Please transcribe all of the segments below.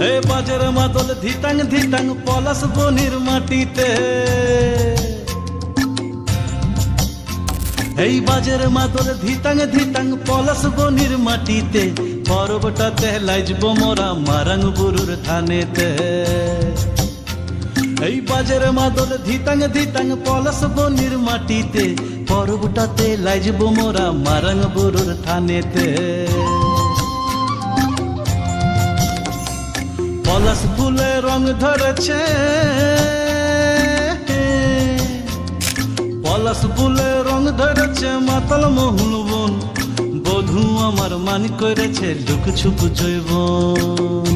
এই বাজের মাদল ধিতাং ধিতাং পলাশ বনির মাটিতে, এই বাজের মাদল ধিতাং ধিতাং পলাশ বনির মাটিতে, পরবটাতে লাইজব মোরা মারাং বুরুর থানেতে। এই বাজের মাদল ধিতাং ধিতাং পলাশ বনির মাটিতে, পরবটাতে লাইজব মোরা মারাং বুরুর থানেতে। পলাশ ফুলে রং ধরেছে, পলাশ ফুলে রং ধরেছে মাতাল মহুল বন, বধূ আমার মান করেছে লুক ছুপ জৈবন।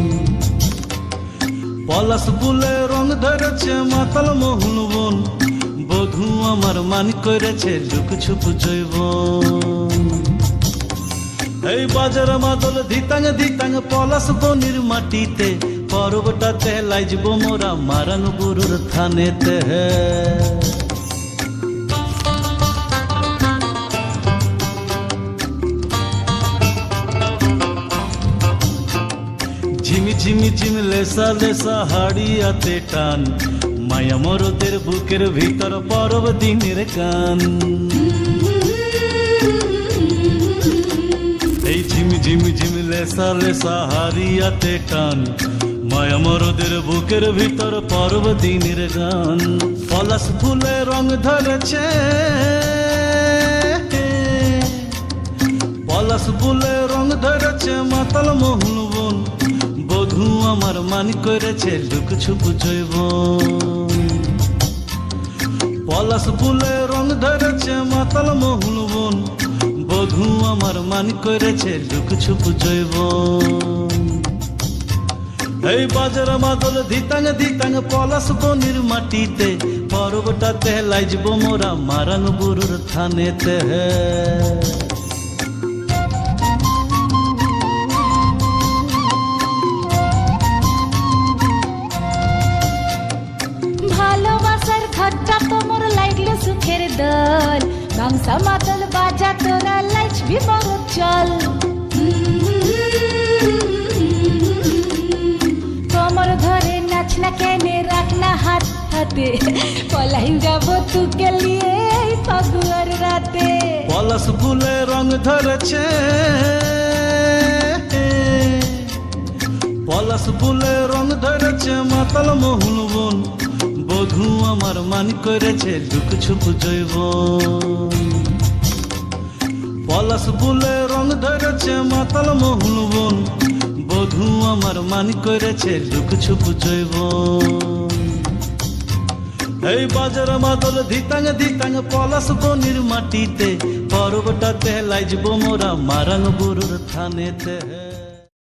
পলাশ ফুলে রং ধরেছে মাতাল মহুল বন, বধূ আমার মান করেছে লুক ছুপ জৈবন। এই বাজার মাদল ধিতাং ধিতাং পলাশ বনির মাটিতে, পরবটাতে লাইজব মোরা মারাং বুরুর থানেতে। ঝিমি ঝিমি ঝিম লেসা লেসা হাড়িয়াতে টান, মায়া মরদের বুকের ভিতর পরব দিনের গান। এই ঝিমি ঝিমি ঝিম লেসা লেসা হাড়িয়াতে টান, মায়া মরদের বুকের ভিতর পরব দিনের গান। পলাশ ফুলে রং ধরেছে, পলাশ ফুলে রং ধরেছে মাতাল মহুল বন, বধূ আমার মান করেছে লুক ছুপ জৈবন। পলাশ ফুলে রং ধরেছে মাতাল মহুল বন, বধূ আমার মান করেছে লুক ছুপ জৈবন। এই বাজার মাদল ধিতাং ধিতাং পলাশ বনির মাটিতে, পরবটাতে লাইজব মোরা মারাং বুরুর থানেতে। ভালোবাসার খট্টা তোমর লাইগলে সুখের দল, গামসা মাদল বাজা তোরা লাইজবি বড় চল। কোমর ধরে নাচ না কেনে রাখ না হাত হাতে, পলাই যাব তুকে লিয়ে এই ফাগুয়ার রাতে। পলাশ ফুলে রং ধরেছে, পলাশ ফুলে রং ধরেছে মাতাল মহুল বন, বধূ আমার মান করেছে লুক ছুপ জৈবন। পলাশ ফুলে রং ধরেছে মাতাল মহুল বন, বধূ আমার মান করেছে লুক ছুপ জৈবন। এই বাজার মাদল ধিতাং ধিতাং পলাশ বনির মাটিতে, পরবটাতে লাইজব মোরা মারাং বুরুর থানেতে।